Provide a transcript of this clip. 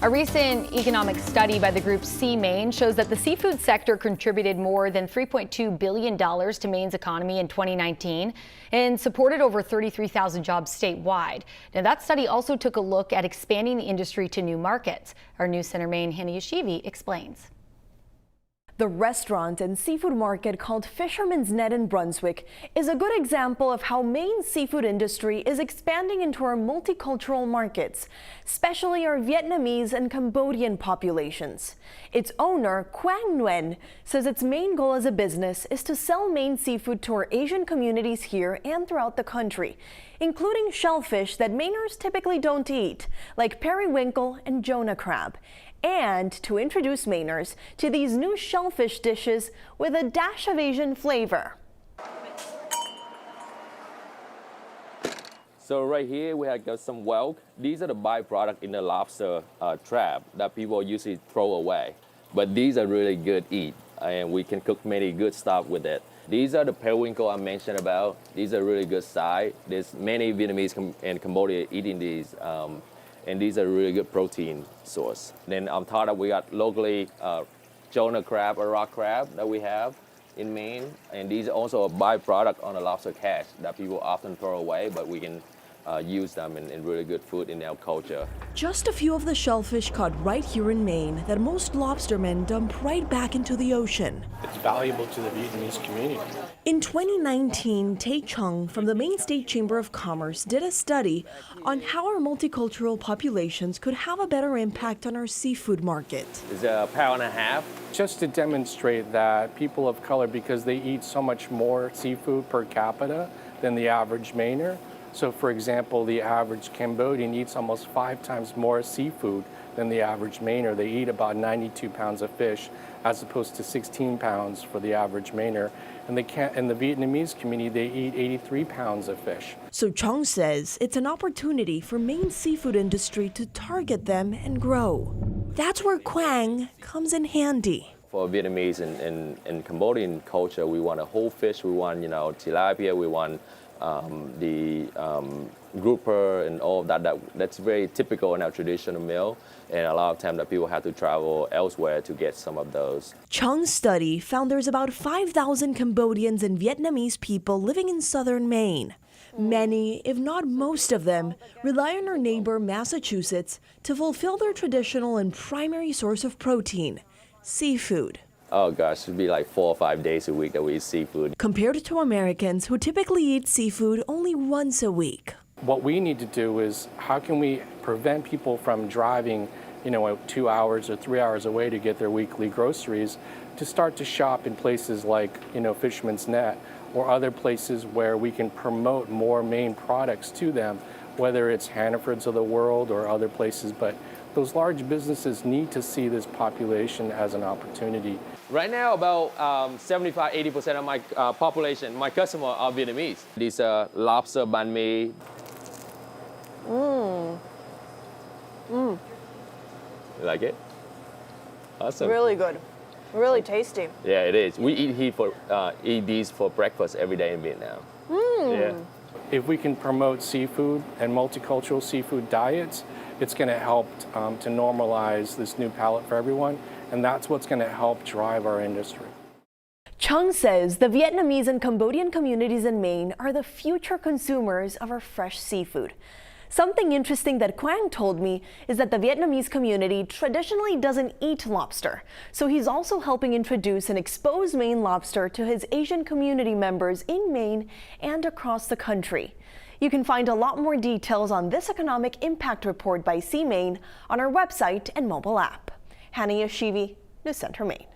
A recent economic study by the group Maine shows that the seafood sector contributed more than $3.2 billion to Maine's economy in 2019 and supported over 33,000 jobs statewide. Now, that study also took a look at expanding the industry to new markets. Our News Center Maine Hannah Yashivi explains. The restaurant and seafood market called Fisherman's Net in Brunswick is a good example of how Maine's seafood industry is expanding into our multicultural markets, especially our Vietnamese and Cambodian populations. Its owner, Quang Nguyen, says its main goal as a business is to sell Maine seafood to our Asian communities here and throughout the country, including shellfish that Mainers typically don't eat, like periwinkle and Jonah crab, and to introduce Mainers to these new shellfish dishes with a dash of Asian flavor. So right here we have got some whelk. These are the byproduct in the lobster trap that people usually throw away. But these are really good eat, and we can cook many good stuff with it. These are the periwinkle I mentioned about. These are really good side. There's many Vietnamese and Cambodian eating these. And these are really good protein source. Then on top of that, we got locally Jonah crab or rock crab that we have in Maine. And these are also a byproduct on the lobster catch that people often throw away, but we can use them in really good food in our culture. Just a few of the shellfish caught right here in Maine that most lobstermen dump right back into the ocean. It's valuable to the Vietnamese community. In 2019, Tae Chung from the Maine State Chamber of Commerce did a study on how our multicultural populations could have a better impact on our seafood market. It's a pound and a half. Just to demonstrate that people of color, because they eat so much more seafood per capita than the average Mainer. So for example, the average Cambodian eats almost 5 times more seafood than the average Mainer. They eat about 92 pounds of fish as opposed to 16 pounds for the average Mainer. And in the Vietnamese community, they eat 83 pounds of fish. So Chung says it's an opportunity for Maine's seafood industry to target them and grow. That's where Quang comes in handy. For Vietnamese and Cambodian culture, we want a whole fish. We want, tilapia. We want the grouper and all of that. That's very typical in our traditional meal. And a lot of times that people have to travel elsewhere to get some of those. Chung's study found there's about 5,000 Cambodians and Vietnamese people living in southern Maine. Many, if not most of them, rely on our neighbor Massachusetts to fulfill their traditional and primary source of protein, seafood. Oh gosh, it'd be like 4 or 5 days a week that we eat seafood. Compared to Americans who typically eat seafood only once a week. What we need to do is how can we prevent people from driving 2 hours or 3 hours away to get their weekly groceries, to start to shop in places like Fisherman's Net or other places where we can promote more Maine products to them, whether it's Hannaford's of the world or other places. But those large businesses need to see this population as an opportunity. Right now, about 75–80% of my population, my customers are Vietnamese. These lobster banh mi. You like it? Awesome. Really good. Really tasty. Yeah, it is. We eat these for breakfast every day in Vietnam. Yeah. If we can promote seafood and multicultural seafood diets, it's going to help to normalize this new palate for everyone, and that's what's going to help drive our industry. Chung says the Vietnamese and Cambodian communities in Maine are the future consumers of our fresh seafood. Something interesting that Quang told me is that the Vietnamese community traditionally doesn't eat lobster, so he's also helping introduce and expose Maine lobster to his Asian community members in Maine and across the country. You can find a lot more details on this economic impact report by Maine on our website and mobile app. Hannah Yashivi, News Center Maine.